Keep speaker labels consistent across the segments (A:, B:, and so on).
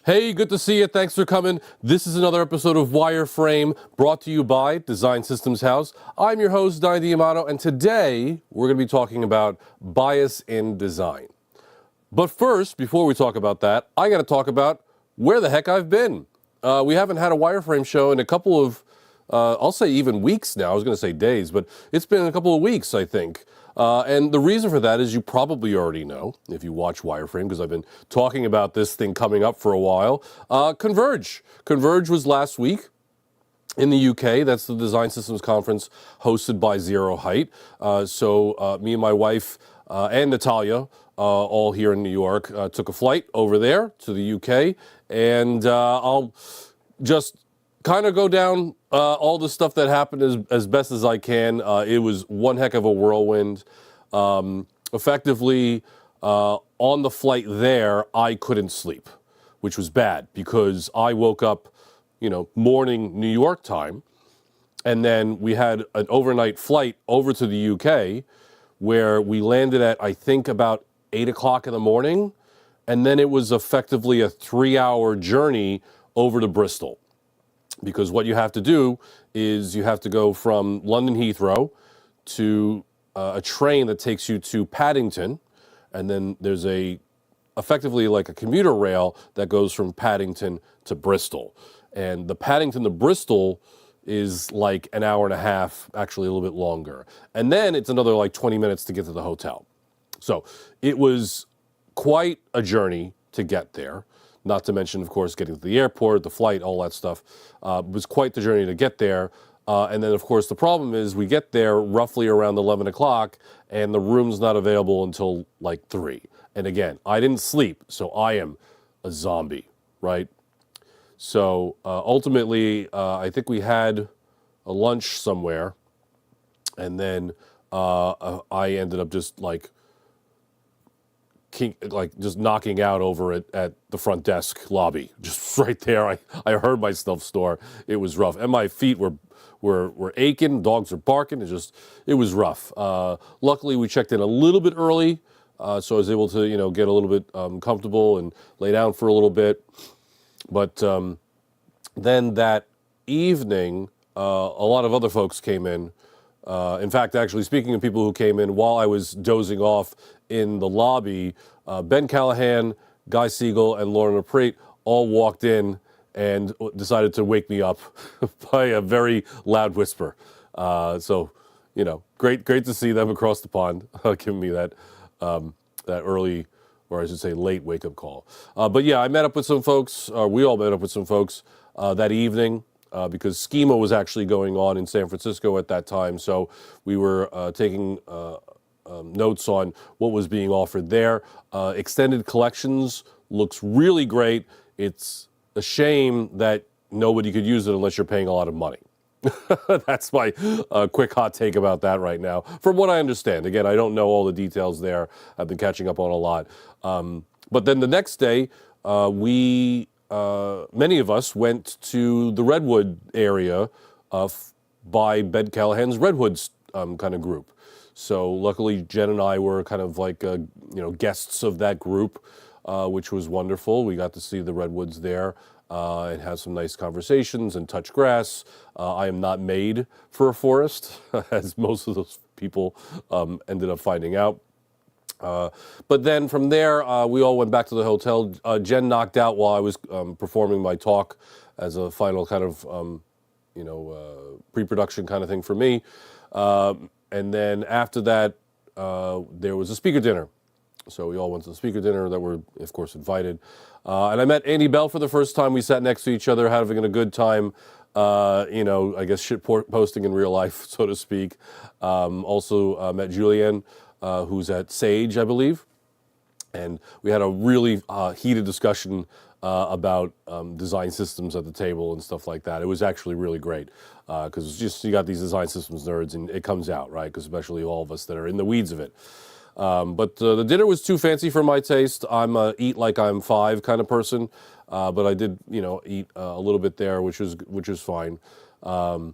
A: Hey, good to see you. Thanks for coming. This is another episode of Wireframe brought to you by Design Systems House. I'm your host, Di Diamato, and today we're going to be talking about bias in design. But first, before we talk about that, I got to talk about where the heck I've been. We haven't had a Wireframe show in a couple of, I'll say even weeks now. I was going to say days, but it's been a couple of weeks, I think. And the reason for that is you probably already know, if you watch Wireframe, because I've been talking about this thing coming up for a while. Converge. Converge was last week in the UK. That's the Design Systems Conference hosted by Zero Height. So me and my wife and Natalia, all here in New York, took a flight over there to the UK. And I'll just kind of go down all the stuff that happened as best as I can. It was one heck of a whirlwind. Effectively, on the flight there, I couldn't sleep, which was bad because I woke up, morning New York time, and then we had an overnight flight over to the UK where we landed at, I think, about 8 o'clock in the morning, and then it was effectively a 3-hour journey over to Bristol. Because what you have to do is you have to go from London Heathrow to a train that takes you to Paddington, and then there's effectively like a commuter rail that goes from Paddington to Bristol. And the Paddington to Bristol is like an hour and a half, actually a little bit longer. And then it's another like 20 minutes to get to the hotel. So it was quite a journey to get there. Not to mention, of course, getting to the airport, the flight, all that stuff. Was quite the journey to get there. And then, of course, the problem is we get there roughly around 11 o'clock, and the room's not available until like 3. And again, I didn't sleep, so I am a zombie, right? So ultimately, I think we had a lunch somewhere, and then I ended up just just knocking out over at the front desk lobby, just right there. I heard myself snore. It was rough, and my feet were aching. Dogs were barking. It was rough. Luckily, we checked in a little bit early, so I was able to get a little bit comfortable and lay down for a little bit. But then that evening, a lot of other folks came in. In fact, actually, speaking of people who came in while I was dozing off in the lobby, Ben Callahan, Guy Siegel, and Lauren Apret all walked in and decided to wake me up by a very loud whisper. So, great to see them across the pond, giving me that early, or I should say late wake-up call. But yeah, I met up with some folks, we all met up with some folks that evening. Because Schema was actually going on in San Francisco at that time. So we were taking notes on what was being offered there. Extended Collections looks really great. It's a shame that nobody could use it unless you're paying a lot of money. That's my quick hot take about that right now, from what I understand. Again, I don't know all the details there. I've been catching up on a lot. But then the next day, many of us went to the Redwood area by Ben Callahan's Redwoods kind of group. So luckily, Jen and I were kind of like guests of that group, which was wonderful. We got to see the Redwoods there and have some nice conversations and touch grass. I am not made for a forest, as most of those people ended up finding out. But then from there, we all went back to the hotel. Jen knocked out while I was performing my talk as a final kind of, pre-production kind of thing for me. And then after that, there was a speaker dinner. So we all went to the speaker dinner that were, of course, invited. And I met Andy Bell for the first time. We sat next to each other, having a good time. I guess shit posting in real life, so to speak. Also met Julianne, who's at Sage, I believe. And we had a really heated discussion about design systems at the table and stuff like that. It was actually really great because you got these design systems nerds and it comes out, right? Because especially all of us that are in the weeds of it. But the dinner was too fancy for my taste. I'm a eat like I'm five kind of person, but I did, eat a little bit there, which is fine. And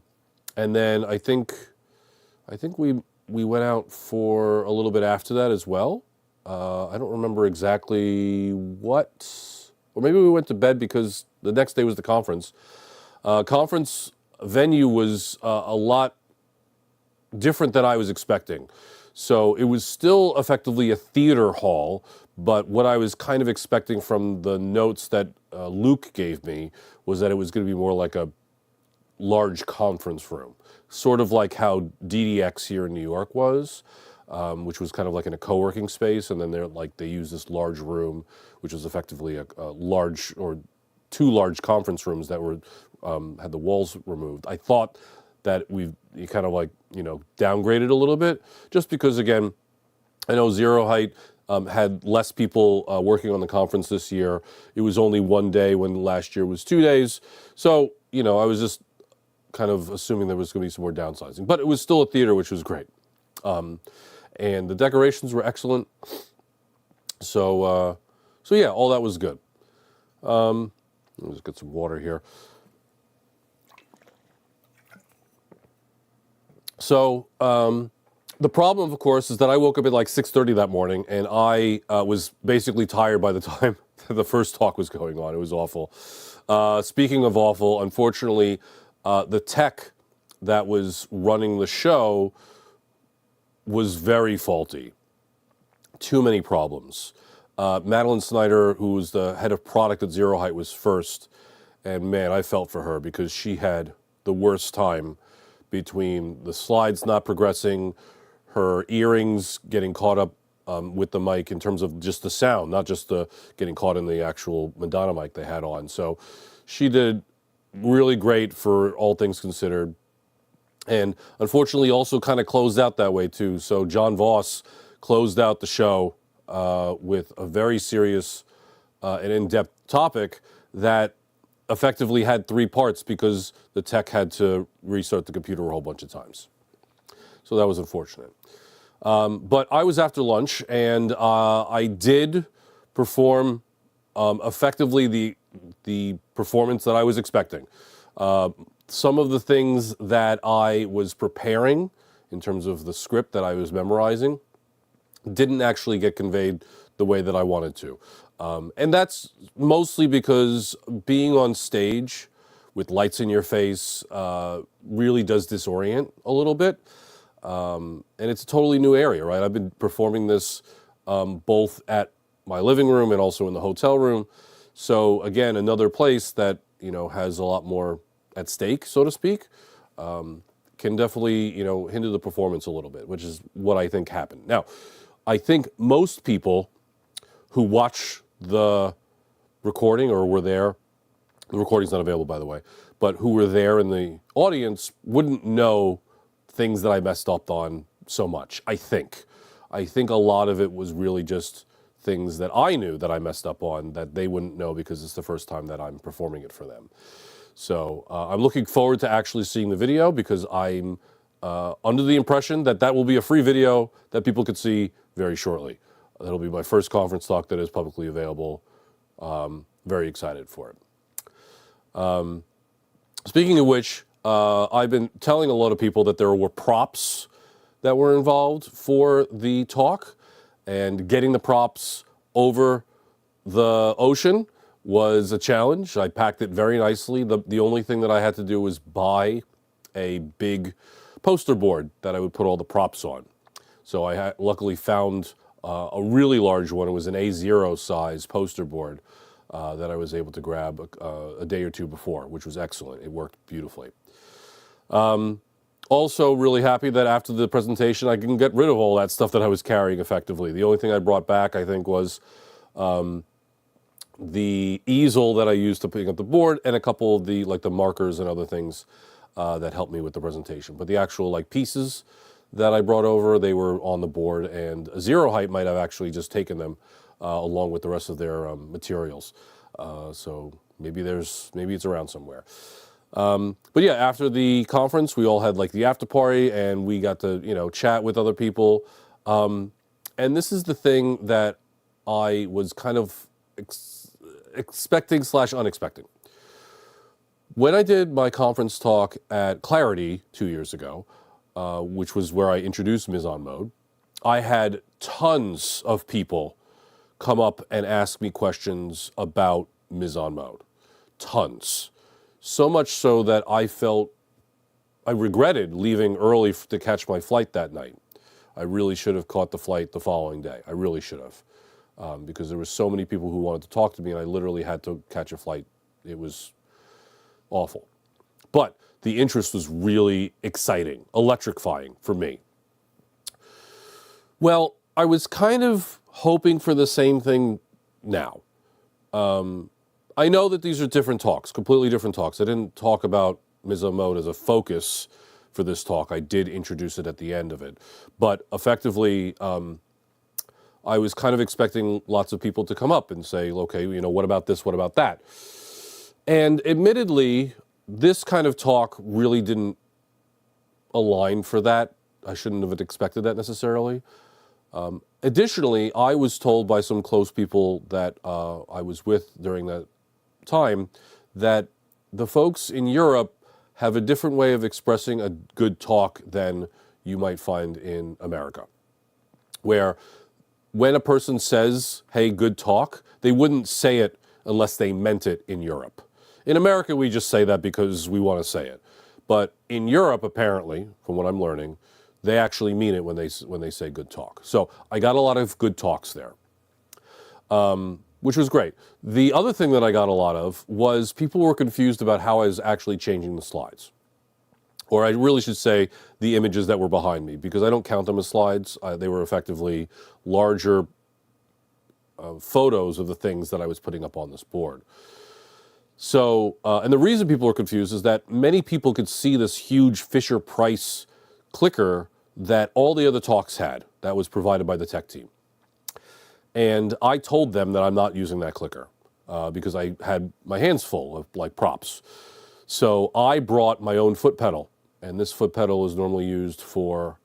A: then I think we went out for a little bit after that as well. I don't remember exactly what, or maybe we went to bed because the next day was the conference. Conference venue was a lot different than I was expecting. So it was still effectively a theater hall, but what I was kind of expecting from the notes that Luke gave me was that it was going to be more like a large conference room, sort of like how DDX here in New York was, which was kind of like in a co-working space, and then they used this large room, which was effectively a large or two large conference rooms that were had the walls removed. I thought that you kind of downgraded a little bit, just because, again, I know Zero Height had less people working on the conference this year. It was only one day when last year was 2 days. So, I was just kind of assuming there was going to be some more downsizing. But it was still a theater, which was great. And the decorations were excellent. So yeah, all that was good. Let me just get some water here. So the problem, of course, is that I woke up at like 6:30 that morning, and I was basically tired by the time the first talk was going on. It was awful. Speaking of awful, unfortunately, the tech that was running the show was very faulty. Too many problems. Madeline Snyder, who was the head of product at Zero Height, was first, and man, I felt for her because she had the worst time between the slides not progressing, her earrings getting caught up with the mic in terms of just the sound, not just the getting caught in the actual Madonna mic they had on. So she did really great for all things considered. And unfortunately also kind of closed out that way too. So John Voss closed out the show with a very serious and in-depth topic that effectively had three parts because the tech had to restart the computer a whole bunch of times. So that was unfortunate. But I was after lunch, and I did perform effectively the performance that I was expecting. Some of the things that I was preparing in terms of the script that I was memorizing didn't actually get conveyed the way that I wanted to. And that's mostly because being on stage with lights in your face really does disorient a little bit. And it's a totally new area, right? I've been performing this both at my living room and also in the hotel room. So again, another place that, has a lot more at stake, so to speak, can definitely, hinder the performance a little bit, which is what I think happened. Now, I think most people who watch the recording or were there, the recording's not available, by the way, but who were there in the audience wouldn't know things that I messed up on so much, I think. I think a lot of it was really just things that I knew that I messed up on that they wouldn't know because it's the first time that I'm performing it for them. So I'm looking forward to actually seeing the video because I'm under the impression that that will be a free video that people could see very shortly. That'll be my first conference talk that is publicly available. Very excited for it. Speaking of which, I've been telling a lot of people that there were props that were involved for the talk, and getting the props over the ocean was a challenge. I packed it very nicely. The only thing that I had to do was buy a big poster board that I would put all the props on. So I luckily found a really large one. It was an A0 size poster board that I was able to grab a day or two before, which was excellent. It worked beautifully. Also really happy that after the presentation I can get rid of all that stuff that I was carrying effectively. The only thing I brought back, I think, was the easel that I used to pick up the board and a couple of the markers and other things that helped me with the presentation. But the actual pieces that I brought over, they were on the board, and Zero Height might have actually just taken them along with the rest of their materials. So maybe it's around somewhere. But yeah, after the conference, we all had the after party, and we got to chat with other people. And this is the thing that I was kind of expecting / unexpecting. When I did my conference talk at Clarity 2 years ago, which was where I introduced Misan Mode, I had tons of people come up and ask me questions about Misan Mode. Tons. So much so that I regretted leaving early to catch my flight that night. I really should have caught the flight the following day. I really should have. Because there were so many people who wanted to talk to me, and I literally had to catch a flight. It was awful. But the interest was really exciting, electrifying for me. Well, I was kind of hoping for the same thing now. I know that these are different talks, completely different talks. I didn't talk about Misan Mode as a focus for this talk. I did introduce it at the end of it. But effectively, I was kind of expecting lots of people to come up and say, okay, what about this, what about that? And admittedly, this kind of talk really didn't align for that. I shouldn't have expected that necessarily. Additionally, I was told by some close people that I was with during that time that the folks in Europe have a different way of expressing a good talk than you might find in America. Where when a person says, hey, good talk, they wouldn't say it unless they meant it in Europe. In America, we just say that because we want to say it. But in Europe, apparently, from what I'm learning, they actually mean it when they say good talk. So I got a lot of good talks there, which was great. The other thing that I got a lot of was people were confused about how I was actually changing the slides. Or I really should say the images that were behind me, because I don't count them as slides. They were effectively larger photos of the things that I was putting up on this board. So, and the reason people are confused is that many people could see this huge Fisher-Price clicker that all the other talks had that was provided by the tech team. And I told them that I'm not using that clicker because I had my hands full of like props. So I brought my own foot pedal, and this foot pedal is normally used for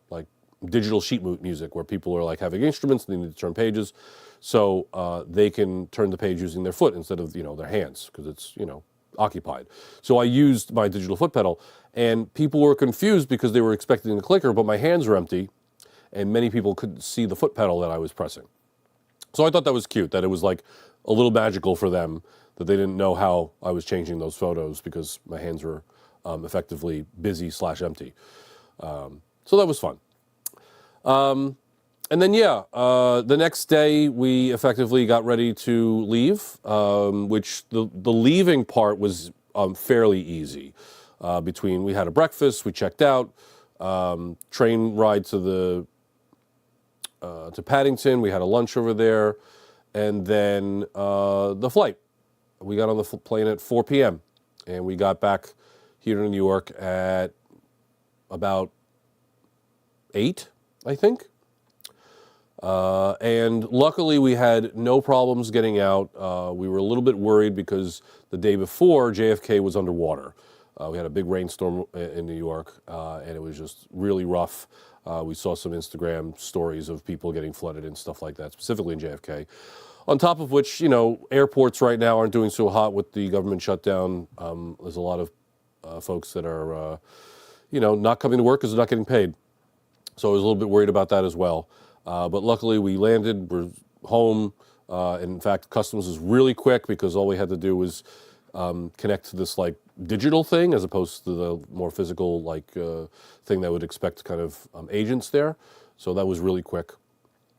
A: like digital sheet music, where people are like having instruments and they need to turn pages. So they can turn the page using their foot instead of, their hands, because it's, occupied. So I used my digital foot pedal, and people were confused because they were expecting the clicker, but my hands were empty, and many people couldn't see the foot pedal that I was pressing. So I thought that was cute, that it was like a little magical for them, that they didn't know how I was changing those photos because my hands were effectively busy / empty. So that was fun. And then, the next day we effectively got ready to leave, which the leaving part was fairly easy. We had a breakfast, we checked out, train ride to Paddington, we had a lunch over there, and then the flight. We got on the plane at 4 p.m. and we got back here to New York at about 8, I think. And luckily we had no problems getting out. We were a little bit worried because the day before JFK was underwater. We had a big rainstorm in New York, and it was just really rough. We saw some Instagram stories of people getting flooded and stuff like that, specifically in JFK. On top of which, airports right now aren't doing so hot with the government shutdown. There's a lot of folks that are, not coming to work because they're not getting paid. So I was a little bit worried about that as well. But luckily we landed, we're home. In fact, customs was really quick because all we had to do was connect to this like digital thing as opposed to the more physical thing that would expect kind of agents there. So that was really quick.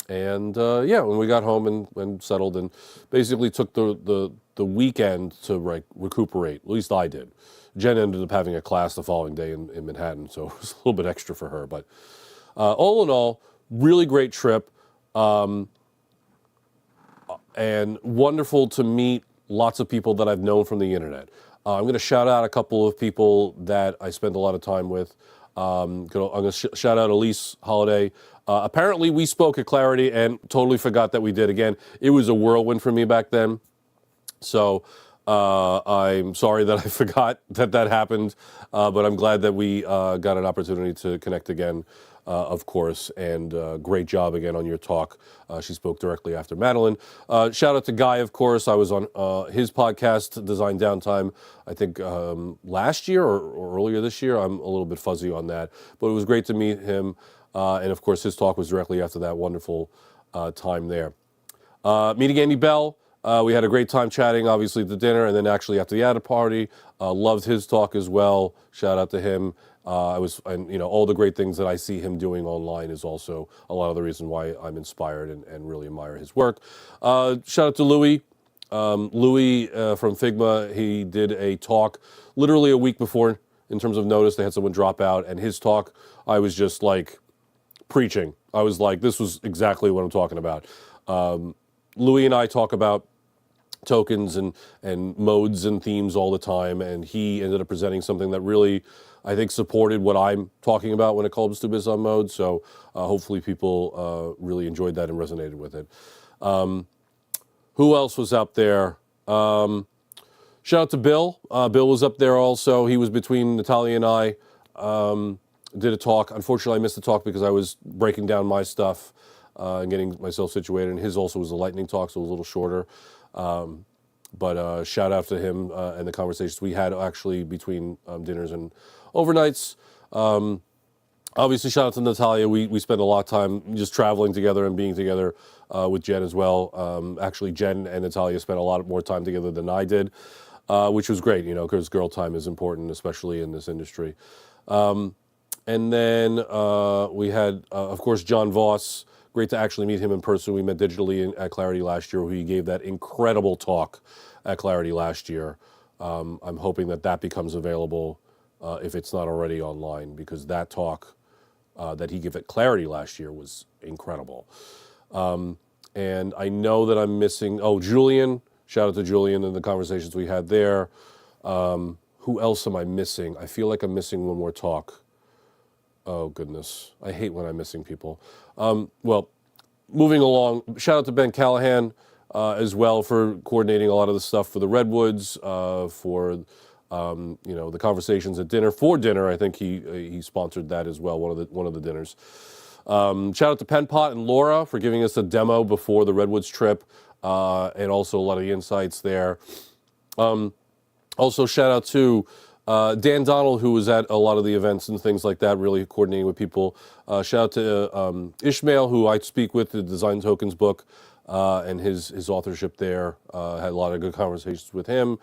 A: And when we got home and settled and basically took the weekend to recuperate, at least I did. Jen ended up having a class the following day in Manhattan, so it was a little bit extra for her. But all in all, really great trip, and wonderful to meet lots of people that I've known from the internet. I'm going to shout out a couple of people that I spent a lot of time with. I'm going to shout out Elise Holiday. Apparently we spoke at Clarity and totally forgot that we did again. It was a whirlwind for me back then. So I'm sorry that I forgot that happened, but I'm glad that we got an opportunity to connect again. of course, and great job again on your talk. She spoke directly after Madeline. Shout out to Guy, of course. I was on his podcast, Design Downtime, I think last year or earlier this year. I'm a little bit fuzzy on that, but it was great to meet him. And of course, his talk was directly after that wonderful time there. Meeting Andy Bell. We had a great time chatting, obviously, at the dinner, and then actually after the after party. Loved his talk as well. Shout out to him. And all the great things that I see him doing online is also a lot of the reason why I'm inspired and really admire his work. Shout out to Louis. Louis from Figma, he did a talk literally a week before in terms of notice. They had someone drop out, and his talk, I was just like preaching. I was like, this was exactly what I'm talking about. Louis and I talk about tokens and modes and themes all the time, and he ended up presenting something that really, I think, supported what I'm talking about when it comes to Misan Mode. So hopefully people really enjoyed that and resonated with it. Who else was up there? Shout out to Bill. Bill was up there also. He was between Natalia and I. Did a talk. Unfortunately, I missed the talk because I was breaking down my stuff and getting myself situated. And his also was a lightning talk, so it was a little shorter. But shout out to him and the conversations we had actually between dinners and overnights. Obviously, shout out to Natalia. We spent a lot of time just traveling together and being together with Jen as well. Actually, Jen and Natalia spent a lot more time together than I did, which was great, because girl time is important, especially in this industry. And then we had, of course, John Voss. Great to actually meet him in person. We met digitally at Clarity last year, where he gave that incredible talk at Clarity last year. I'm hoping that becomes available if it's not already online, because that talk that he gave at Clarity last year was incredible. And I know that I'm missing, Julian. Shout out to Julian and the conversations we had there. Who else am I missing? I feel like I'm missing one more talk. Oh, goodness. I hate when I'm missing people. Well, moving along, shout out to Ben Callahan as well for coordinating a lot of the stuff for the Redwoods, for the conversations at dinner. For dinner, I think he sponsored that as well, one of the dinners. Shout out to Penpot and Laura for giving us a demo before the Redwoods trip, and also a lot of the insights there. Also, shout out to Dan Donald, who was at a lot of the events and things like that, really coordinating with people. Shout out to Ishmael, who I speak with, the Design Tokens book, and his authorship there. Had a lot of good conversations with him.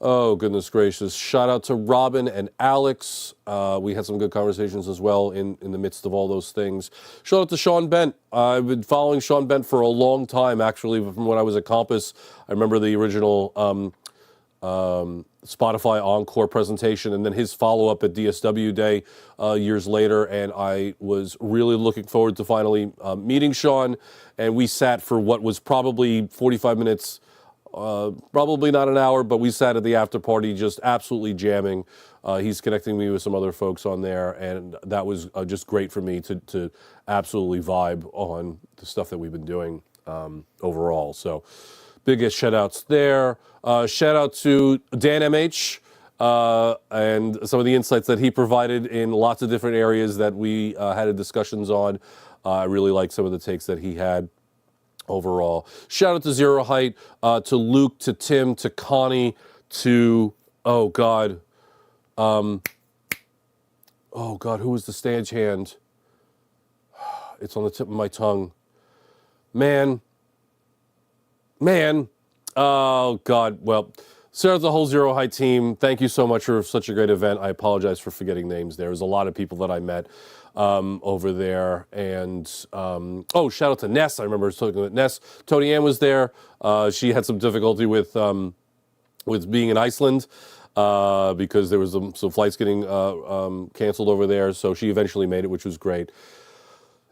A: Oh, goodness gracious. Shout out to Robin and Alex. We had some good conversations as well in the midst of all those things. Shout out to Sean Bent. I've been following Sean Bent for a long time, actually, from when I was at Compass. I remember the original Spotify Encore presentation, and then his follow-up at DSW Day years later, and I was really looking forward to finally meeting Sean, and we sat for what was probably 45 minutes, probably not an hour, but we sat at the after party just absolutely jamming. He's connecting me with some other folks on there, and that was just great for me to absolutely vibe on the stuff that we've been doing overall. So biggest shout-outs there. Shout out to Dan MH and some of the insights that he provided in lots of different areas that we had discussions on. I really liked some of the takes that he had overall. Shout out to Zero Height, to Luke, to Tim, to Connie, to, who was the stagehand? It's on the tip of my tongue. Man. Oh, God. Well, shout out to the whole Zero Height team. Thank you so much for such a great event. I apologize for forgetting names. There was a lot of people that I met over there. And, shout out to Ness. I remember talking with Ness. Tony Ann was there. She had some difficulty with being in Iceland because there was some flights getting canceled over there. So she eventually made it, which was great.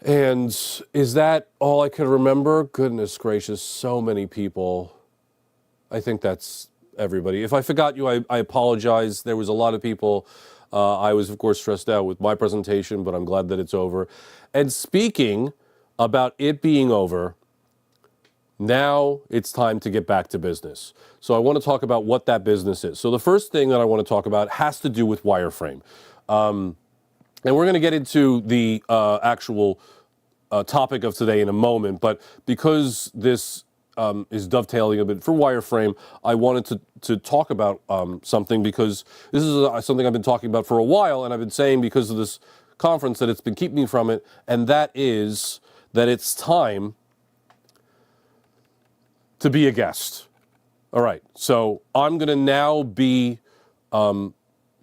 A: And is that all I could remember? Goodness gracious, so many people. I think that's everybody. If I forgot you, I apologize. There was a lot of people. I was, of course, stressed out with my presentation, but I'm glad that it's over. And speaking about it being over, now it's time to get back to business. So I want to talk about what that business is. So the first thing that I want to talk about has to do with Wireframe. And we're going to get into the actual topic of today in a moment, but because this is dovetailing a bit for Wireframe, I wanted to talk about something, because this is something I've been talking about for a while, and I've been saying because of this conference that it's been keeping me from it, and that is that it's time to be a guest. All right, so I'm going to now be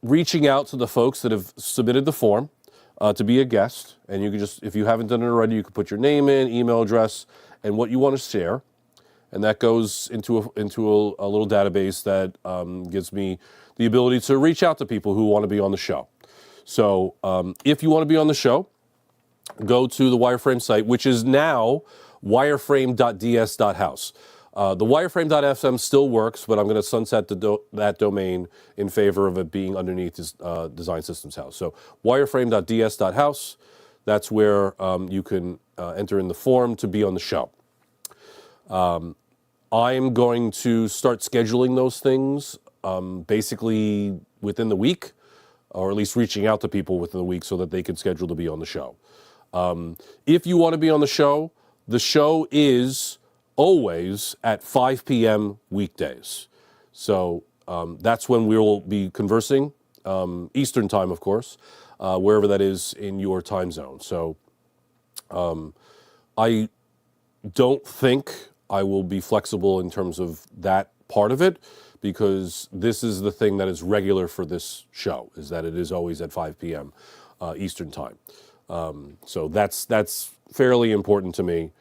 A: reaching out to the folks that have submitted the form to be a guest, and you can just, if you haven't done it already, you can put your name in, email address, and what you want to share, and that goes into a little database that gives me the ability to reach out to people who want to be on the show. So if you want to be on the show, go to the Wireframe site, which is now wireframe.ds.house. The wireframe.fm still works, but I'm going to sunset that domain in favor of it being underneath Design Systems House. So wireframe.ds.house, that's where you can enter in the form to be on the show. I'm going to start scheduling those things basically within the week, or at least reaching out to people within the week so that they can schedule to be on the show. If you want to be on the show is always at 5 p.m. weekdays. So that's when we'll be conversing, Eastern time, of course, wherever that is in your time zone. So I don't think I will be flexible in terms of that part of it, because this is the thing that is regular for this show, is that it is always at 5 p.m. Eastern time. So that's fairly important to me.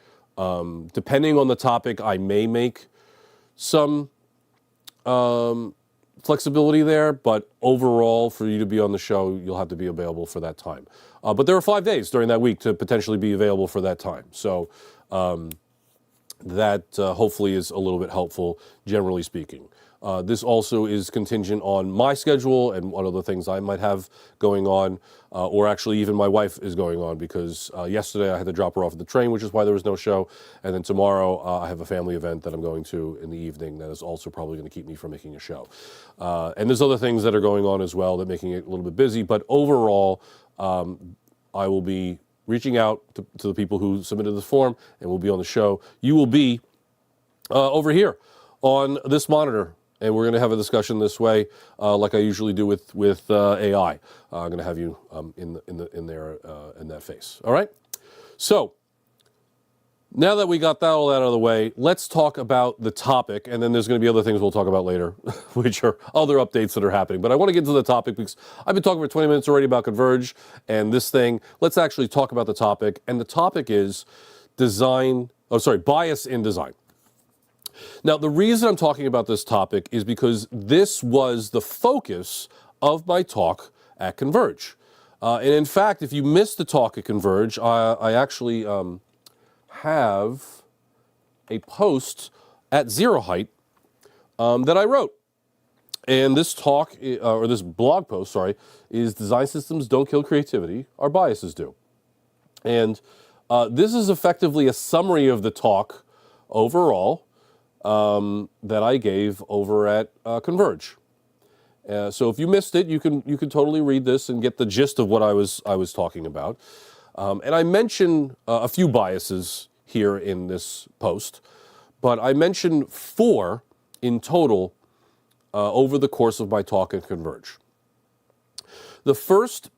A: Depending on the topic, I may make some flexibility there, but overall, for you to be on the show, you'll have to be available for that time. But there are 5 days during that week to potentially be available for that time. So that hopefully is a little bit helpful, generally speaking. This also is contingent on my schedule and what other things I might have going on, or actually even my wife is going on, because yesterday I had to drop her off at the train, which is why there was no show, and then tomorrow I have a family event that I'm going to in the evening that is also probably going to keep me from making a show. And there's other things that are going on as well that are making it a little bit busy, but overall I will be reaching out to the people who submitted this form, and will be on the show. You will be over here on this monitor, and we're going to have a discussion this way, like I usually do with AI. I'm going to have you in that face. All right. So now that we got that all out of the way, let's talk about the topic, and then there's going to be other things we'll talk about later, which are other updates that are happening. But I want to get into the topic because I've been talking for 20 minutes already about Converge and this thing. Let's actually talk about the topic, and the topic is bias in design. Now, the reason I'm talking about this topic is because this was the focus of my talk at Converge. And in fact, if you missed the talk at Converge, I actually have a post at Zero Height that I wrote. And this talk, or this blog post, is Design Systems Don't Kill Creativity, Our Biases Do. And this is effectively a summary of the talk overall that I gave over at Converge. So if you missed it, you can totally read this and get the gist of what I was talking about. And I mentioned a few biases here in this post, but I mentioned 4 in total over the course of my talk at Converge. The first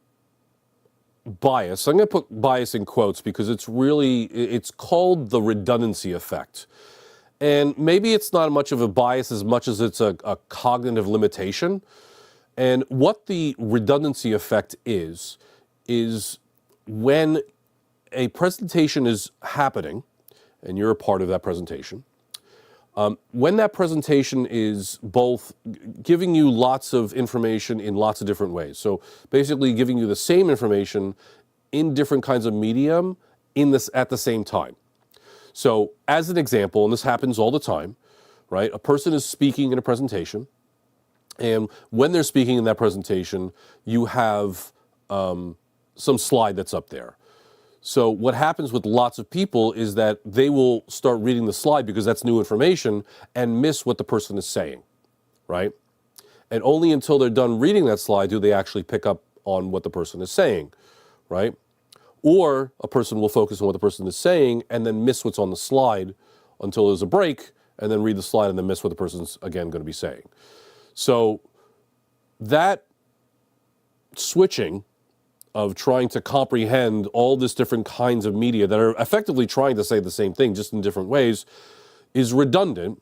A: bias, I'm going to put bias in quotes because it's called the redundancy effect. And maybe it's not much of a bias as much as it's a cognitive limitation. And what the redundancy effect is when a presentation is happening, and you're a part of that presentation, when that presentation is both giving you lots of information in lots of different ways, so basically giving you the same information in different kinds of medium at the same time. So as an example, and this happens all the time, right? A person is speaking in a presentation, and when they're speaking in that presentation, you have some slide that's up there. So what happens with lots of people is that they will start reading the slide because that's new information and miss what the person is saying, right? And only until they're done reading that slide do they actually pick up on what the person is saying, right? Or a person will focus on what the person is saying and then miss what's on the slide until there's a break, and then read the slide and then miss what the person's, again, going to be saying. So that switching of trying to comprehend all this different kinds of media that are effectively trying to say the same thing just in different ways is redundant,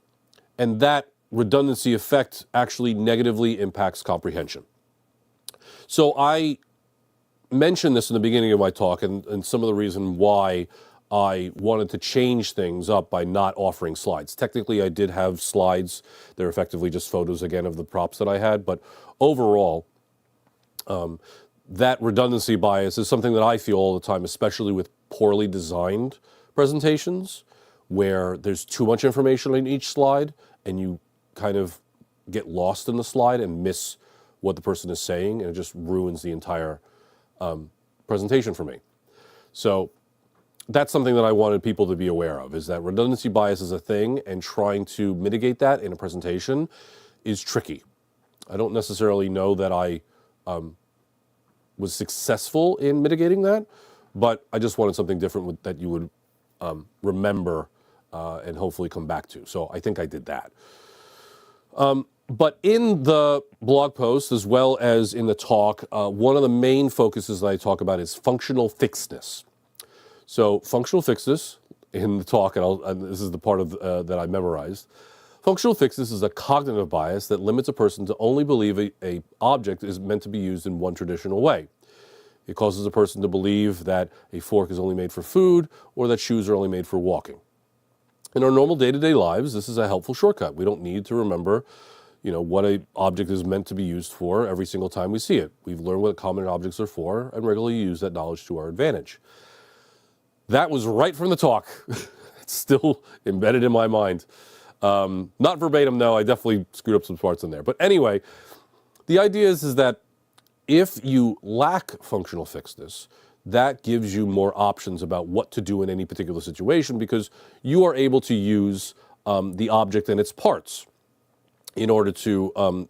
A: and that redundancy effect actually negatively impacts comprehension. So I mentioned this in the beginning of my talk, and some of the reason why I wanted to change things up by not offering slides. Technically, I did have slides. They're effectively just photos, again, of the props that I had, but overall, that redundancy bias is something that I feel all the time, especially with poorly designed presentations, where there's too much information in each slide, and you kind of get lost in the slide and miss what the person is saying, and it just ruins the entire presentation for me. So that's something that I wanted people to be aware of, is that redundancy bias is a thing, and trying to mitigate that in a presentation is tricky. I don't necessarily know that I was successful in mitigating that, but I just wanted something different that you would remember and hopefully come back to. So I think I did that. But in the blog post, as well as in the talk, one of the main focuses that I talk about is functional fixedness. So functional fixedness in the talk, and this is the part of that I memorized. Functional fixedness is a cognitive bias that limits a person to only believe a object is meant to be used in one traditional way. It causes a person to believe that a fork is only made for food, or that shoes are only made for walking. In our normal day-to-day lives, this is a helpful shortcut. We don't need to remember, what an object is meant to be used for every single time we see it. We've learned what common objects are for and regularly use that knowledge to our advantage. That was right from the talk. It's still embedded in my mind. Not verbatim, no, I definitely screwed up some parts in there. But anyway, the idea is that if you lack functional fixedness, that gives you more options about what to do in any particular situation, because you are able to use the object and its parts in order to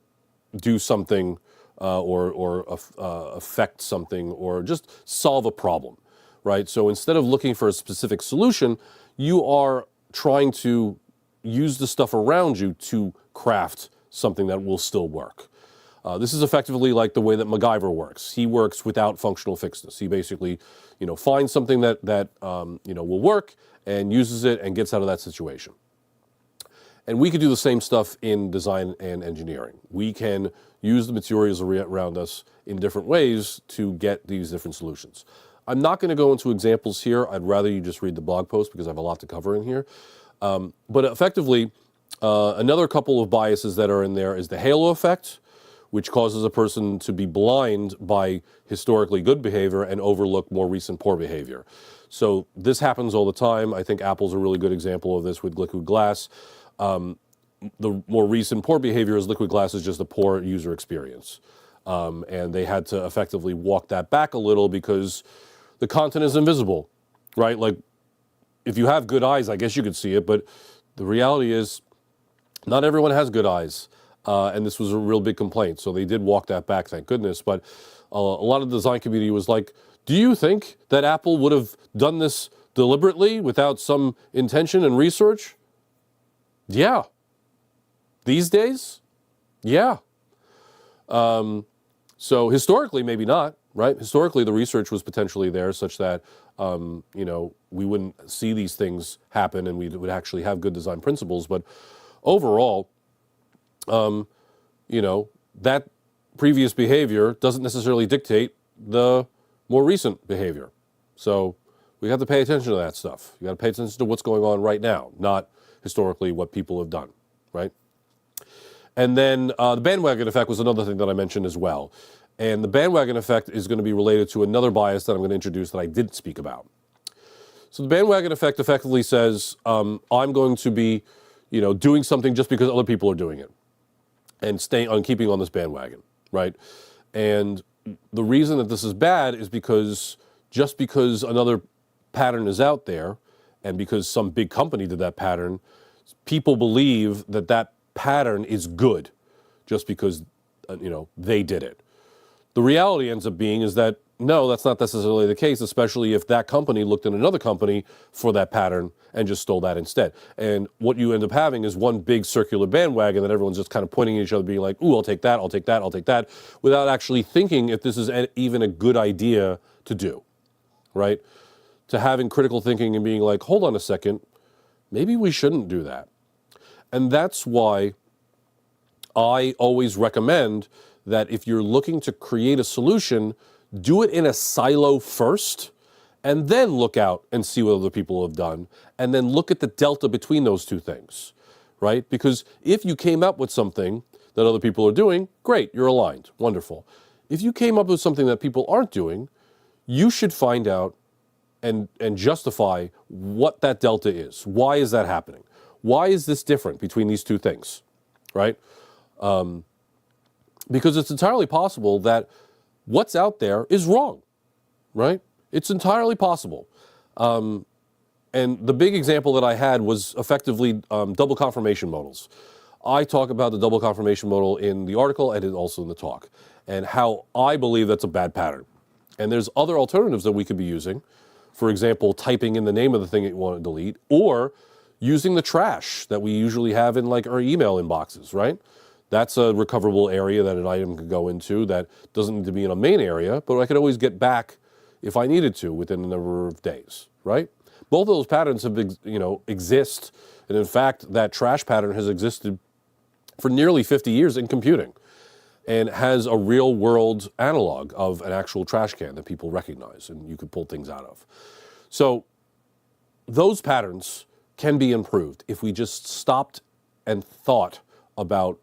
A: do something or affect something or just solve a problem, right? So instead of looking for a specific solution, you are trying to use the stuff around you to craft something that will still work. This is effectively like the way that MacGyver works. He works without functional fixedness. He basically, finds something that will work and uses it and gets out of that situation. And we could do the same stuff in design and engineering. We can use the materials around us in different ways to get these different solutions. I'm not going to go into examples here. I'd rather you just read the blog post because I have a lot to cover in here. But effectively, another couple of biases that are in there is the halo effect, which causes a person to be blind by historically good behavior and overlook more recent poor behavior. So this happens all the time. I think Apple's a really good example of this with liquid glass. The more recent poor behavior is liquid glass is just a poor user experience. And they had to effectively walk that back a little because the content is invisible, right? Like, if you have good eyes, I guess you could see it, but the reality is not everyone has good eyes. And this was a real big complaint. So they did walk that back, thank goodness. But a lot of the design community was like, do you think that Apple would have done this deliberately without some intention and research? Yeah. These days? Yeah. So historically, maybe not, right? Historically, the research was potentially there such that, we wouldn't see these things happen and we would actually have good design principles. But overall, that previous behavior doesn't necessarily dictate the more recent behavior. So we have to pay attention to that stuff. You got to pay attention to what's going on right now, not historically what people have done, right? And then the bandwagon effect was another thing that I mentioned as well. And the bandwagon effect is going to be related to another bias that I'm going to introduce that I didn't speak about. So the bandwagon effect effectively says, I'm going to be, doing something just because other people are doing it and keeping on this bandwagon, right? And the reason that this is bad is because just because another pattern is out there and because some big company did that pattern, people believe that that pattern is good just because, they did it. The reality ends up being is that, no, that's not necessarily the case, especially if that company looked at another company for that pattern and just stole that instead. And what you end up having is one big circular bandwagon that everyone's just kind of pointing at each other, being like, ooh, I'll take that, I'll take that, I'll take that, without actually thinking if this is even a good idea to do, right? To having critical thinking and being like, hold on a second, maybe we shouldn't do that. And that's why I always recommend that if you're looking to create a solution, do it in a silo first, and then look out and see what other people have done, and then look at the delta between those two things, right? Because if you came up with something that other people are doing, great, you're aligned, wonderful. If you came up with something that people aren't doing, you should find out and justify what that delta is. Why is that happening? Why is this different between these two things, right? Because it's entirely possible that what's out there is wrong, right? It's entirely possible. And the big example that I had was effectively double confirmation modals. I talk about the double confirmation modal in the article and also in the talk, and how I believe that's a bad pattern. And there's other alternatives that we could be using. For example, typing in the name of the thing that you want to delete, or using the trash that we usually have in like our email inboxes, right? That's a recoverable area that an item could go into that doesn't need to be in a main area, but I could always get back if I needed to within a number of days, right? Both of those patterns have, exist. And in fact, that trash pattern has existed for nearly 50 years in computing and has a real world analog of an actual trash can that people recognize and you could pull things out of. So those patterns can be improved if we just stopped and thought about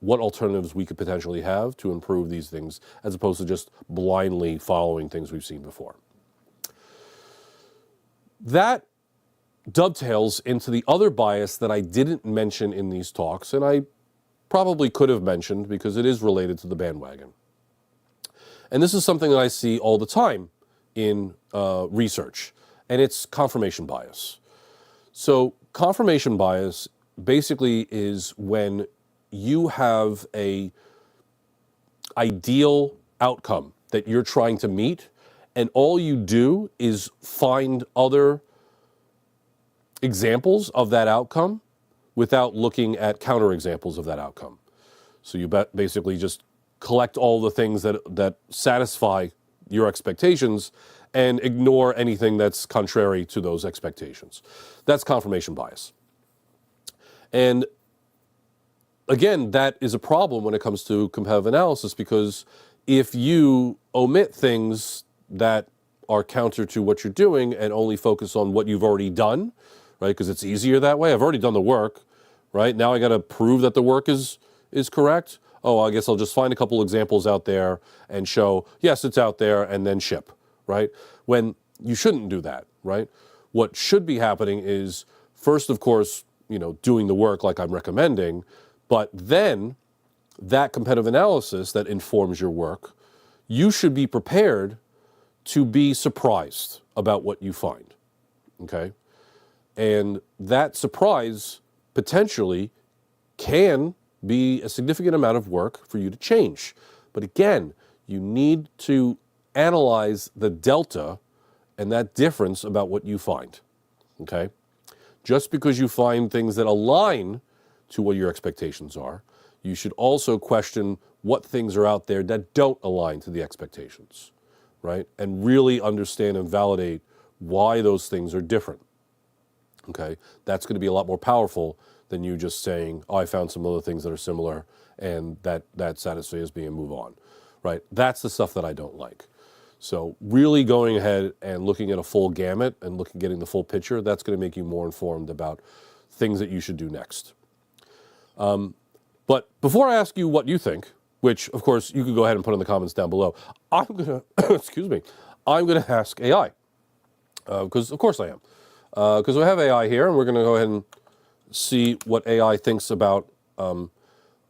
A: what alternatives we could potentially have to improve these things, as opposed to just blindly following things we've seen before. That dovetails into the other bias that I didn't mention in these talks, and I probably could have mentioned because it is related to the bandwagon. And this is something that I see all the time in research, and it's confirmation bias. So confirmation bias basically is when you have a ideal outcome that you're trying to meet, and all you do is find other examples of that outcome without looking at counterexamples of that outcome. So you basically just collect all the things that satisfy your expectations and ignore anything that's contrary to those expectations. That's confirmation bias. And again, that is a problem when it comes to competitive analysis, because if you omit things that are counter to what you're doing and only focus on what you've already done, right? Because it's easier that way. I've already done the work, right? Now I got to prove that the work is correct. Oh, I guess I'll just find a couple examples out there and show, yes, it's out there, and then ship, right? When you shouldn't do that, right? What should be happening is, first, of course, doing the work like I'm recommending, but then that competitive analysis that informs your work, you should be prepared to be surprised about what you find, okay? And that surprise potentially can be a significant amount of work for you to change. But again, you need to analyze the delta and that difference about what you find, okay? Just because you find things that align to what your expectations are, you should also question what things are out there that don't align to the expectations, right? And really understand and validate why those things are different, okay? That's going to be a lot more powerful than you just saying, oh, I found some other things that are similar and that satisfies me and move on, right? That's the stuff that I don't like. So really going ahead and looking at a full gamut and getting the full picture, that's going to make you more informed about things that you should do next. But before I ask you what you think, which of course you could go ahead and put in the comments down below, I'm going to, I'm going to ask AI, because of course I am. Because we have AI here, and we're going to go ahead and see what AI thinks about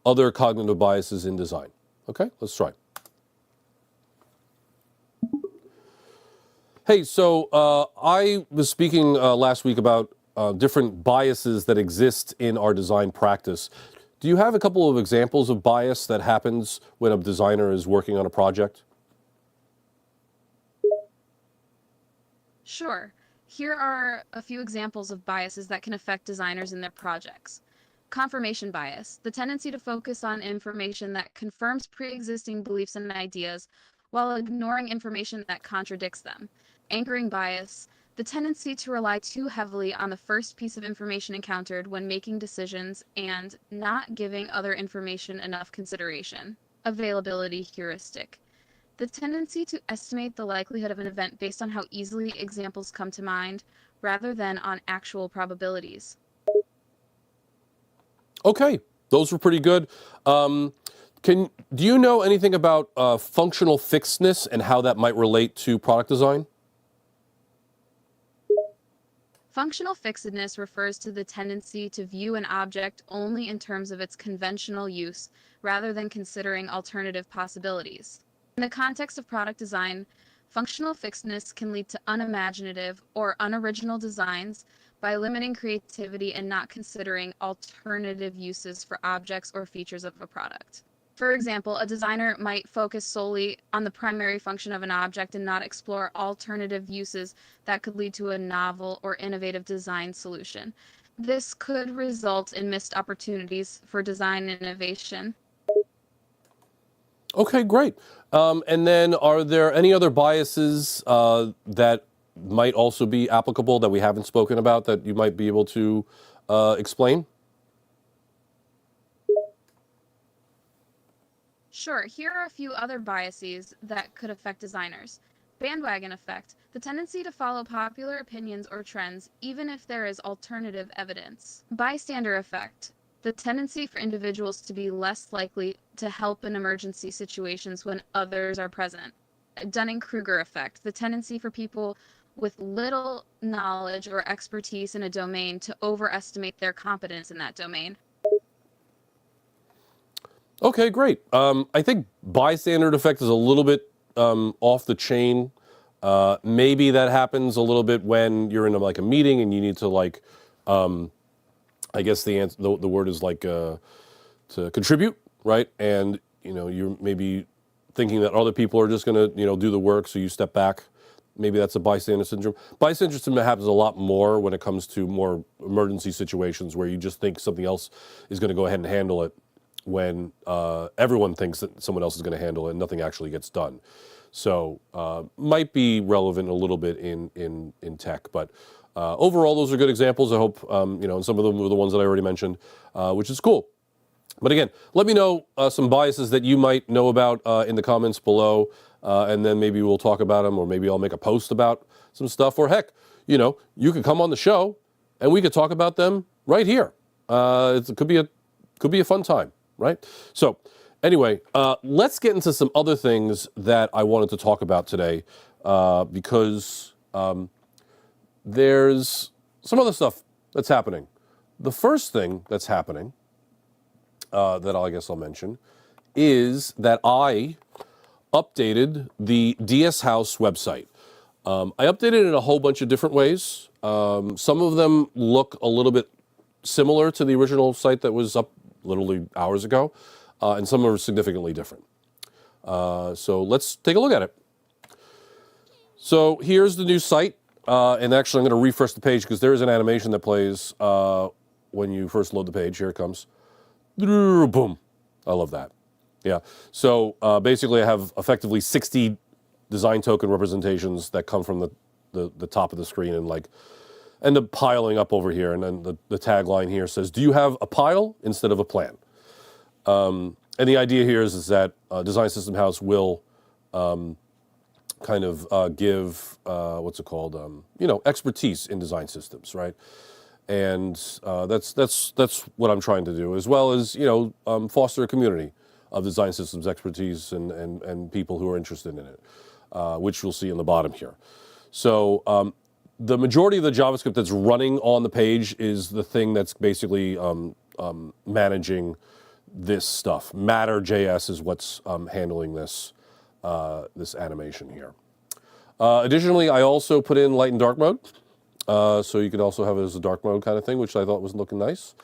A: other cognitive biases in design. Okay, let's try. Hey, so I was speaking last week about different biases that exist in our design practice. Do you have a couple of examples of bias that happens when a designer is working on a project?
B: Sure. Here are a few examples of biases that can affect designers in their projects. Confirmation bias, the tendency to focus on information that confirms pre-existing beliefs and ideas while ignoring information that contradicts them. Anchoring bias, the tendency to rely too heavily on the first piece of information encountered when making decisions and not giving other information enough consideration. Availability heuristic, the tendency to estimate the likelihood of an event based on how easily examples come to mind rather than on actual probabilities.
A: Okay, those were pretty good. Do you know anything about functional fixedness and how that might relate to product design?
B: Functional fixedness refers to the tendency to view an object only in terms of its conventional use rather than considering alternative possibilities. In the context of product design, functional fixedness can lead to unimaginative or unoriginal designs by limiting creativity and not considering alternative uses for objects or features of a product. For example, a designer might focus solely on the primary function of an object and not explore alternative uses that could lead to a novel or innovative design solution. This could result in missed opportunities for design innovation.
A: Okay, great. And then are there any other biases that might also be applicable that we haven't spoken about that you might be able to explain?
B: Sure, here are a few other biases that could affect designers. Bandwagon effect, the tendency to follow popular opinions or trends even if there is alternative evidence. Bystander effect, the tendency for individuals to be less likely to help in emergency situations when others are present. Dunning-Kruger effect, the tendency for people with little knowledge or expertise in a domain to overestimate their competence in that domain.
A: Okay, great. I think bystander effect is a little bit off the chain. Maybe that happens a little bit when you're in like a meeting and you need to like, I guess the word is like to contribute, right? And you're maybe thinking that other people are just going to do the work, so you step back. Maybe that's a bystander syndrome. Bystander syndrome happens a lot more when it comes to more emergency situations where you just think something else is going to go ahead and handle it when everyone thinks that someone else is going to handle it and nothing actually gets done. So might be relevant a little bit in tech, but overall those are good examples. I hope and some of them were the ones that I already mentioned, which is cool. But again, let me know some biases that you might know about in the comments below, and then maybe we'll talk about them, or maybe I'll make a post about some stuff, or heck, you could come on the show and we could talk about them right here. It could be a fun time. Right? So anyway, let's get into some other things that I wanted to talk about today, because there's some other stuff that's happening. The first thing that's happening that I guess I'll mention is that I updated the DS House website. I updated it in a whole bunch of different ways. Some of them look a little bit similar to the original site that was up literally hours ago, and some are significantly different. So let's take a look at it. So here's the new site, and actually I'm going to refresh the page because there is an animation that plays when you first load the page. Here it comes. Boom. I love that. Yeah. So basically I have effectively 60 design token representations that come from the top of the screen and like end up piling up over here. And then the tagline here says, do you have a pile instead of a plan? And the idea here is that Design System House will kind of give, what's it called, expertise in design systems, right? And that's what I'm trying to do, as well as, foster a community of design systems expertise and people who are interested in it, which you'll see in the bottom here. So the majority of the JavaScript that's running on the page is the thing that's basically managing this stuff. Matter.js is what's handling this animation here. Additionally, I also put in light and dark mode, so you could also have it as a dark mode kind of thing, which I thought was looking nice.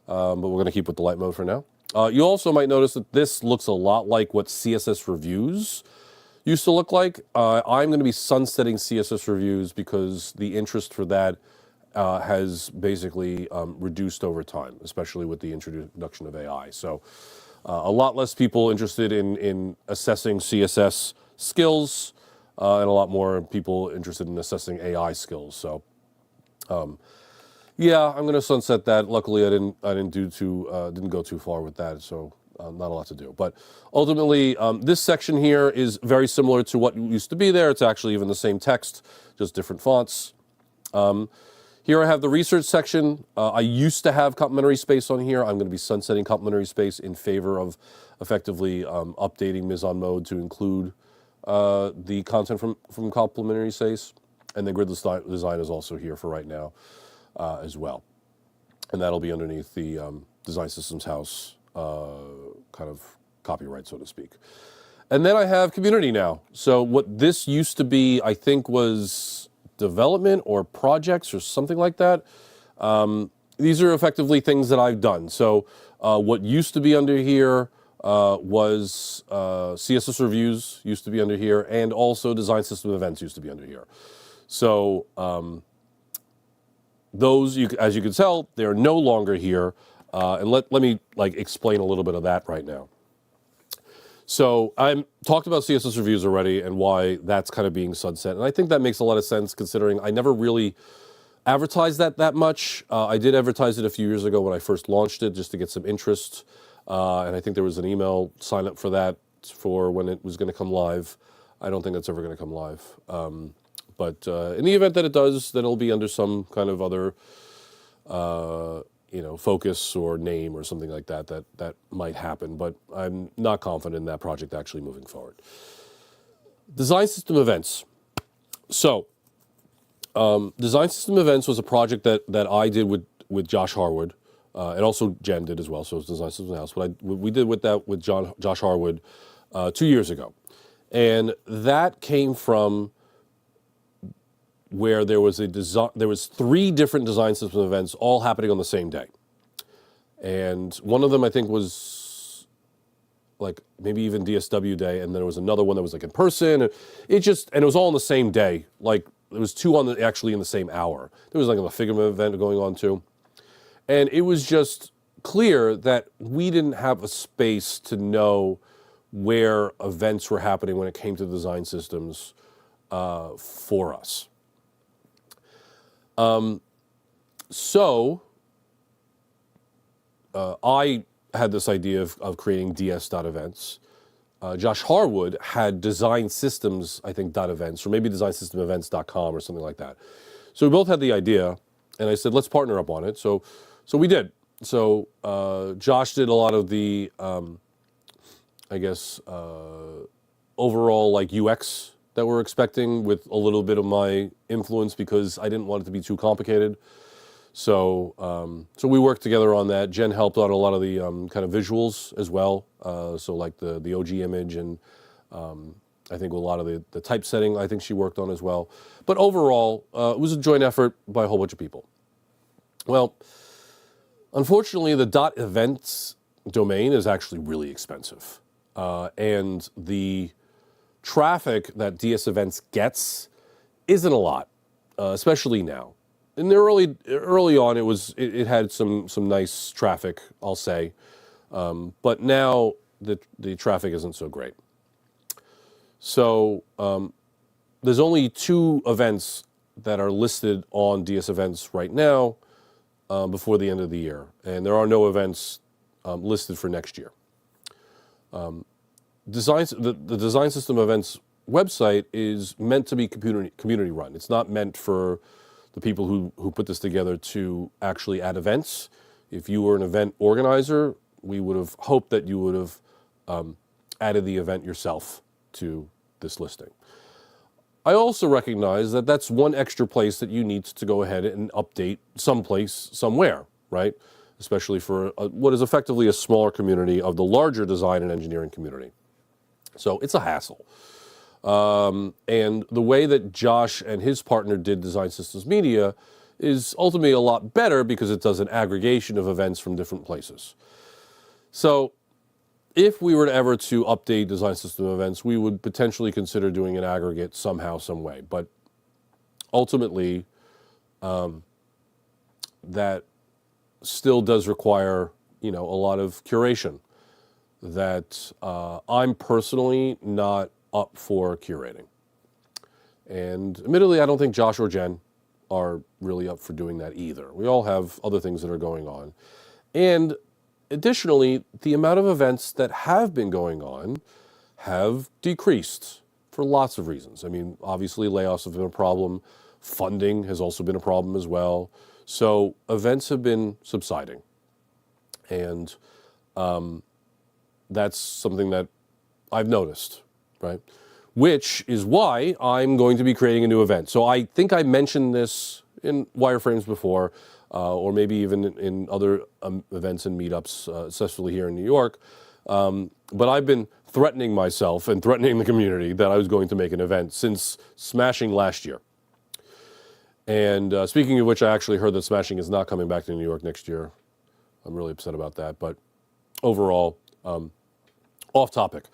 A: but we're going to keep with the light mode for now. You also might notice that this looks a lot like what CSS reviews used to look like. I'm going to be sunsetting CSS reviews because the interest for that has basically reduced over time, especially with the introduction of AI. So a lot less people interested in assessing CSS skills, and a lot more people interested in assessing AI skills. So yeah, I'm going to sunset that. Luckily, I didn't go too far with that, so not a lot to do. But ultimately, this section here is very similar to what used to be there. It's actually even the same text, just different fonts. Here I have the research section. I used to have complementary space on here. I'm going to be sunsetting complementary space in favor of effectively updating Misan Mode to include the content from complementary space. And then gridless design is also here for right now as well. And that'll be underneath the Design Systems House kind of copyright, so to speak. And then I have community now. So what this used to be, I think, was development or projects or something like that. These are effectively things that I've done. So what used to be under here was CSS reviews used to be under here, and also design system events used to be under here. So those, as you can tell, they're no longer here. And let me explain a little bit of that right now. So I talked about CSS reviews already and why that's kind of being sunset. And I think that makes a lot of sense considering I never really advertised that much. I did advertise it a few years ago when I first launched it just to get some interest. And I think there was an email sign up for that for when it was going to come live. I don't think that's ever going to come live. But in the event that it does, then it'll be under some kind of other focus or name or something like that might happen, but I'm not confident in that project actually moving forward. Design system events. So, design system events was a project that I did with Josh Harwood, and also Jen did as well, so it's Design Systems House. But we did with Josh Harwood 2 years ago. And that came from where there was three different design system events all happening on the same day. And one of them I think was like maybe even DSW day, and then there was another one that was like in person. And it was all on the same day. Like there was two actually in the same hour. There was like a Figma event going on too. And it was just clear that we didn't have a space to know where events were happening when it came to design systems for us. So I had this idea of creating ds.events. Josh Harwood had design systems, I think, .events, or maybe designsystemevents.com or something like that. So we both had the idea, and I said, let's partner up on it. So we did. So Josh did a lot of the, overall like UX that we're expecting with a little bit of my influence because I didn't want it to be too complicated. So we worked together on that. Jen helped out a lot of the kind of visuals as well. So like the OG image and I think a lot of the typesetting I think she worked on as well. But overall, it was a joint effort by a whole bunch of people. Well, unfortunately, the .events domain is actually really expensive. And the traffic that DS Events gets isn't a lot, especially now. In the early on, it had some nice traffic, I'll say, but now the traffic isn't so great. So there's only 2 events that are listed on DS Events right now before the end of the year, and there are no events listed for next year. The Design System Events website is meant to be community run. It's not meant for the people who put this together to actually add events. If you were an event organizer, we would have hoped that you would have added the event yourself to this listing. I also recognize that that's one extra place that you need to go ahead and update someplace, somewhere, right? Especially for what is effectively a smaller community of the larger design and engineering community. So it's a hassle. And the way that Josh and his partner did Design Systems Media is ultimately a lot better because it does an aggregation of events from different places. So if we were ever to update design system events, we would potentially consider doing an aggregate somehow, some way. But ultimately, that still does require, a lot of curation that I'm personally not up for curating. And admittedly, I don't think Josh or Jen are really up for doing that either. We all have other things that are going on. And additionally, the amount of events that have been going on have decreased for lots of reasons. I mean, obviously, layoffs have been a problem. Funding has also been a problem as well. So events have been subsiding. And that's something that I've noticed, right? Which is why I'm going to be creating a new event. So I think I mentioned this in Wireframes before, or maybe even in other events and meetups, especially here in New York. But I've been threatening myself and threatening the community that I was going to make an event since Smashing last year. And speaking of which, I actually heard that Smashing is not coming back to New York next year. I'm really upset about that. But overall, off topic.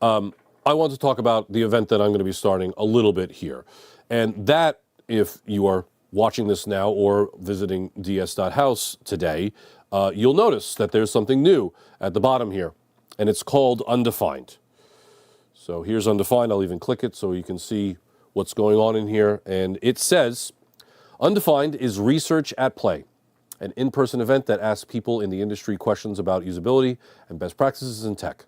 A: I want to talk about the event that I'm going to be starting a little bit here. And that, if you are watching this now or visiting ds.house today, you'll notice that there's something new at the bottom here, and it's called Undefined. So here's Undefined. I'll even click it so you can see what's going on in here. And it says, Undefined is research at play, an in-person event that asks people in the industry questions about usability and best practices in tech.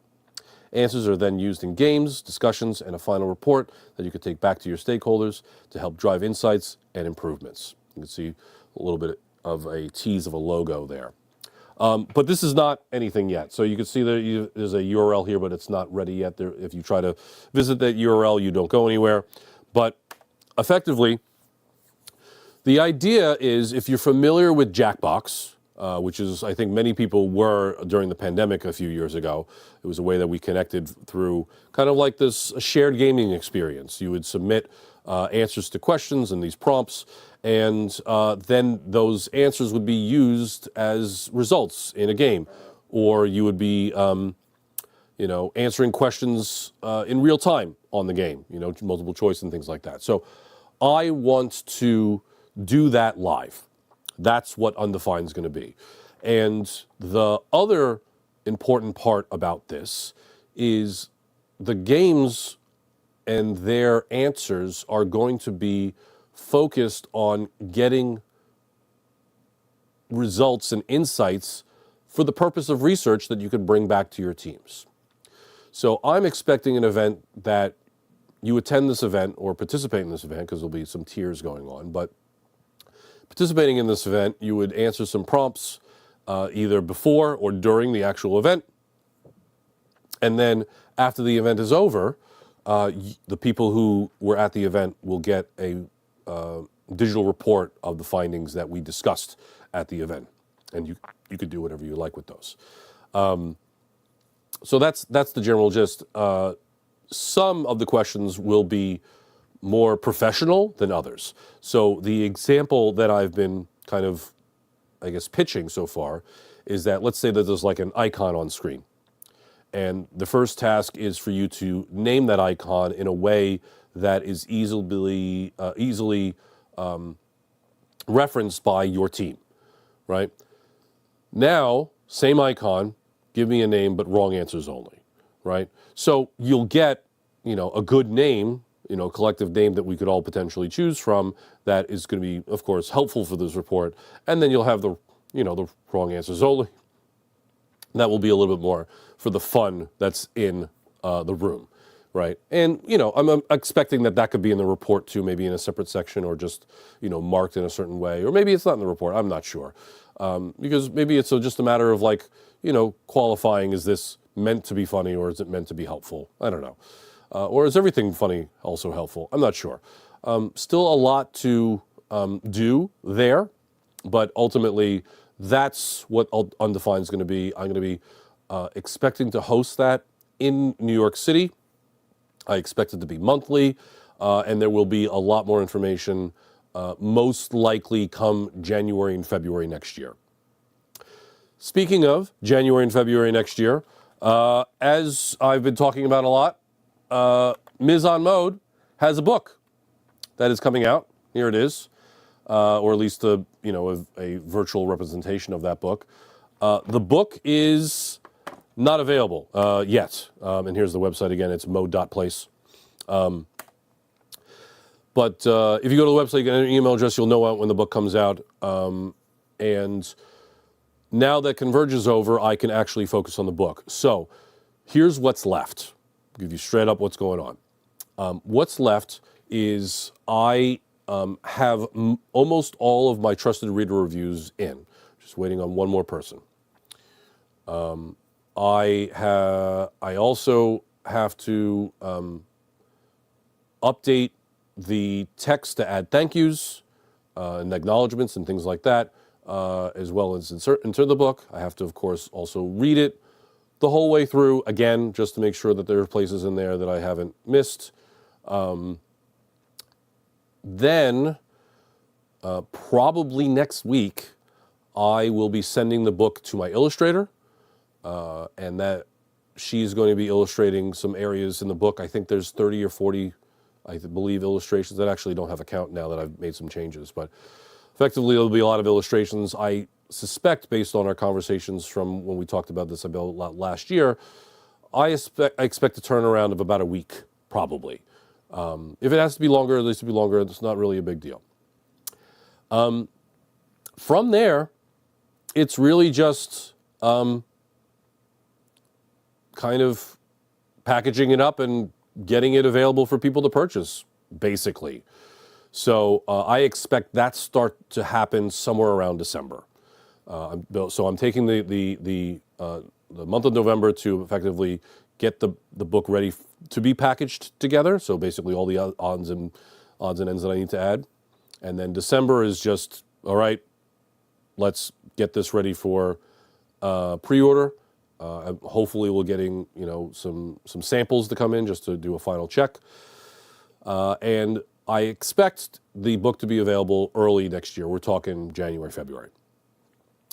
A: Answers are then used in games, discussions, and a final report that you can take back to your stakeholders to help drive insights and improvements. You can see a little bit of a tease of a logo there. But this is not anything yet. So you can see there's a URL here, but it's not ready yet. If you try to visit that URL, you don't go anywhere. But effectively, the idea is, if you're familiar with Jackbox, which is, I think many people were during the pandemic a few years ago. It was a way that we connected through kind of like this shared gaming experience. You would submit answers to questions and these prompts, and then those answers would be used as results in a game. Or you would be, answering questions in real time on the game, multiple choice and things like that. So I want to do that live. That's what Undefined is going to be. And the other important part about this is the games and their answers are going to be focused on getting results and insights for the purpose of research that you could bring back to your teams. So I'm expecting an event that you attend this event or participate in this event, because there'll be some tiers going on, but participating in this event, you would answer some prompts either before or during the actual event. And then after the event is over, the people who were at the event will get a digital report of the findings that we discussed at the event. And you could do whatever you like with those. So that's the general gist. Some of the questions will be more professional than others. So the example that I've been kind of, pitching so far is that, let's say that there's like an icon on screen. And the first task is for you to name that icon in a way that is easily referenced by your team, right? Now, same icon, give me a name, but wrong answers only, right? So you'll get, a good name, collective name that we could all potentially choose from that is going to be, of course, helpful for this report. And then you'll have the wrong answers only. That will be a little bit more for the fun that's in the room, right? And, I'm expecting that could be in the report too, maybe in a separate section or just, marked in a certain way. Or maybe it's not in the report, I'm not sure. Because maybe it's just a matter of qualifying, is this meant to be funny or is it meant to be helpful? I don't know. Or is everything funny also helpful? I'm not sure. Still a lot to do there, but ultimately that's what Undefined is going to be. I'm going to be expecting to host that in New York City. I expect it to be monthly, and there will be a lot more information most likely come January and February next year. Speaking of January and February next year, as I've been talking about a lot, Misan Mode has a book that is coming out. Here it is, or at least a virtual representation of that book. The book is not available yet, and here's the website again. It's mode.place. But if you go to the website, get an email address, you'll know when the book comes out. And now that Converge is over, I can actually focus on the book. So here's what's left. I'll give you straight up what's going on. What's left is I have almost all of my trusted reader reviews in. Just waiting on one more person. I also have to update the text to add thank yous and acknowledgments and things like that, as well as insert into the book. I have to, of course, also read it the whole way through again, just to make sure that there are places in there that I haven't missed. Then, probably next week, I will be sending the book to my illustrator, and that she's going to be illustrating some areas in the book. I think there's 30 or 40, I believe, illustrations that actually don't have a count now that I've made some changes. But effectively, there'll be a lot of illustrations. I suspect, based on our conversations from when we talked about this about last year, I expect a turnaround of about a week, probably. If it has to be longer, at least to be longer. It's not really a big deal. From there, it's really just kind of packaging it up and getting it available for people to purchase, basically. So I expect that start to happen somewhere around December. So I'm taking the month of November to effectively get the book ready to be packaged together. So basically all the odds and ends that I need to add. And then December is just, all right, let's get this ready for pre-order. Hopefully we're getting some samples to come in just to do a final check. And I expect the book to be available early next year. We're talking January, February.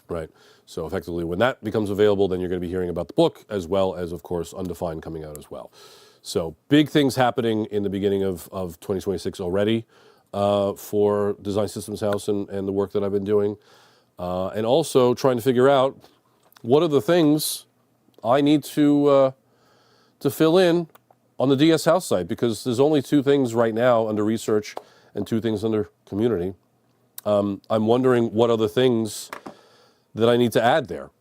A: Right. So effectively when that becomes available, then you're going to be hearing about the book as well as, of course, Undefined coming out as well. So big things happening in the beginning of 2026 already for Design Systems House and the work that I've been doing. And also trying to figure out what are the things I need to fill in on the DS House site, because there's only 2 things right now under research and 2 things under community. I'm wondering what other things that I need to add there.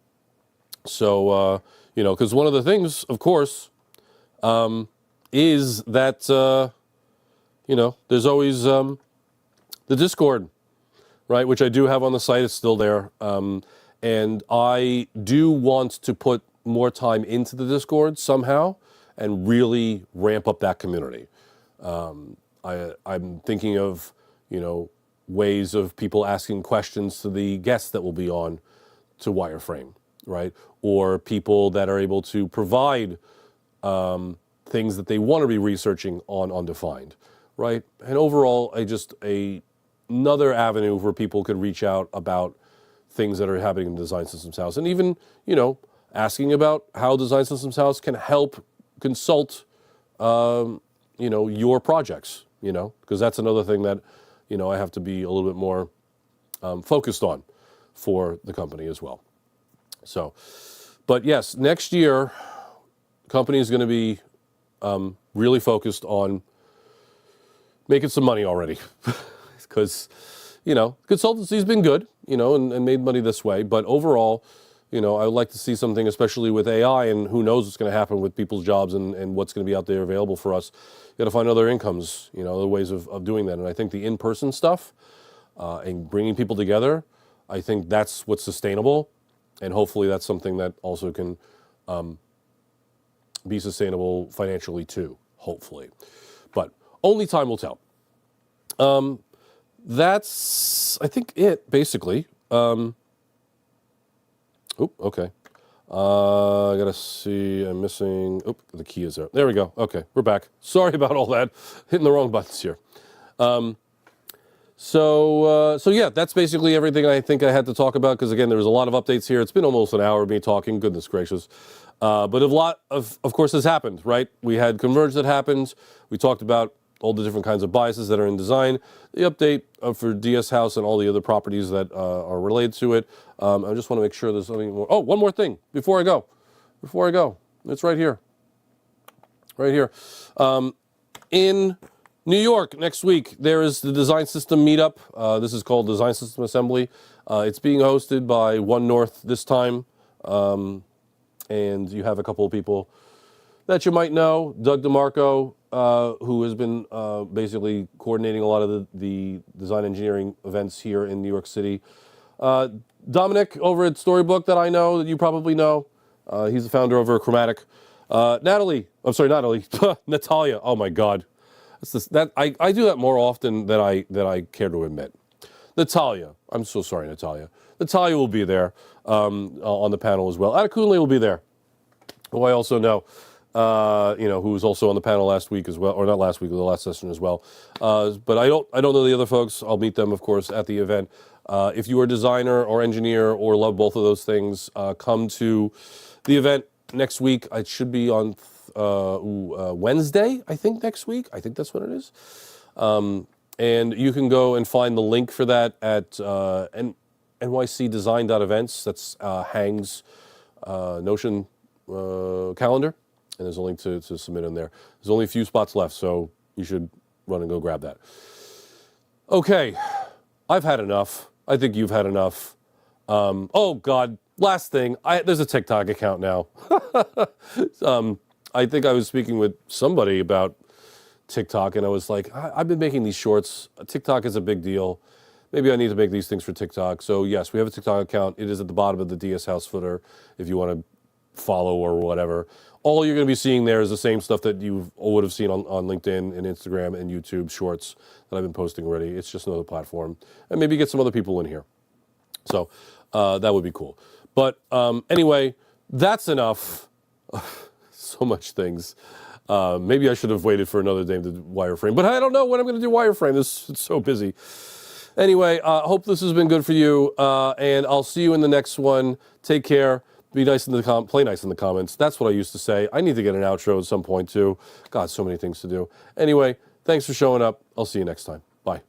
A: So, because one of the things, of course, is that, there's always the Discord, right, which I do have on the site. It's still there. And I do want to put more time into the Discord somehow and really ramp up that community. I'm thinking of, ways of people asking questions to the guests that will be on to Wireframe, right? Or people that are able to provide things that they want to be researching on Undefined, right? And overall, another avenue where people could reach out about things that are happening in Design Systems House, and even, asking about how Design Systems House can help consult, your projects, because that's another thing that, I have to be a little bit more focused on for the company as well. So, but yes, next year, the company is going to be really focused on making some money already, because, consultancy's been good, and made money this way, but overall, I would like to see something, especially with AI, and who knows what's going to happen with people's jobs and what's going to be out there available for us. You got to find other incomes, other ways of doing that. And I think the in-person stuff and bringing people together, I think that's what's sustainable. And hopefully that's something that also can be sustainable financially too, hopefully. But only time will tell. That's, I think, it, basically. Okay. I gotta see, I'm missing, the key is there. There we go. Okay, we're back. Sorry about all that. Hitting the wrong buttons here. So yeah, that's basically everything I think I had to talk about, because again, there was a lot of updates here. It's been almost an hour of me talking, goodness gracious. But a lot of course, has happened, right? We had Converge that happened. We talked about all the different kinds of biases that are in design, the update for DS House and all the other properties that are related to it. I just want to make sure there's something more. Oh, one more thing before I go. It's right here. Right here. In New York next week, there is the Design System Meetup. This is called Design System Assembly. It's being hosted by One North this time. And you have a couple of people that you might know. Doug DeMarco, who has been basically coordinating a lot of the design engineering events here in New York City. Dominic over at Storybook, that I know, that you probably know. He's the founder over at Chromatic. Natalie, Natalia, oh my God. I do that more often than I care to admit. Natalia, I'm so sorry, Natalia. Natalia will be there on the panel as well. Adekunle will be there, who I also know, who was also on the panel last week as well, or not last week, but the last session as well. But I don't know the other folks. I'll meet them, of course, at the event. If you are a designer or engineer or love both of those things, come to the event next week. It should be on Wednesday, I think, next week. I think that's what it is. And you can go and find the link for that at nycdesign.events. That's Hang's Notion calendar. And there's a link to submit in there. There's only a few spots left, so you should run and go grab that. Okay, I've had enough. I think you've had enough. Oh, God, last thing. There's a TikTok account now. I think I was speaking with somebody about TikTok, and I was like, I've been making these shorts. TikTok is a big deal. Maybe I need to make these things for TikTok. So, yes, we have a TikTok account. It is at the bottom of the DS House footer if you want to follow or whatever. All you're going to be seeing there is the same stuff that you would have seen on LinkedIn and Instagram and YouTube shorts that I've been posting already. It's just another platform. And maybe get some other people in here. So that would be cool. But anyway, that's enough. So much things. Maybe I should have waited for another day to do Wireframe. But I don't know when I'm going to do Wireframe. It's so busy. Anyway, hope this has been good for you. And I'll see you in the next one. Take care. Be nice in the play nice in the comments. That's what I used to say. I need to get an outro at some point too. God, so many things to do. Anyway, thanks for showing up. I'll see you next time. Bye.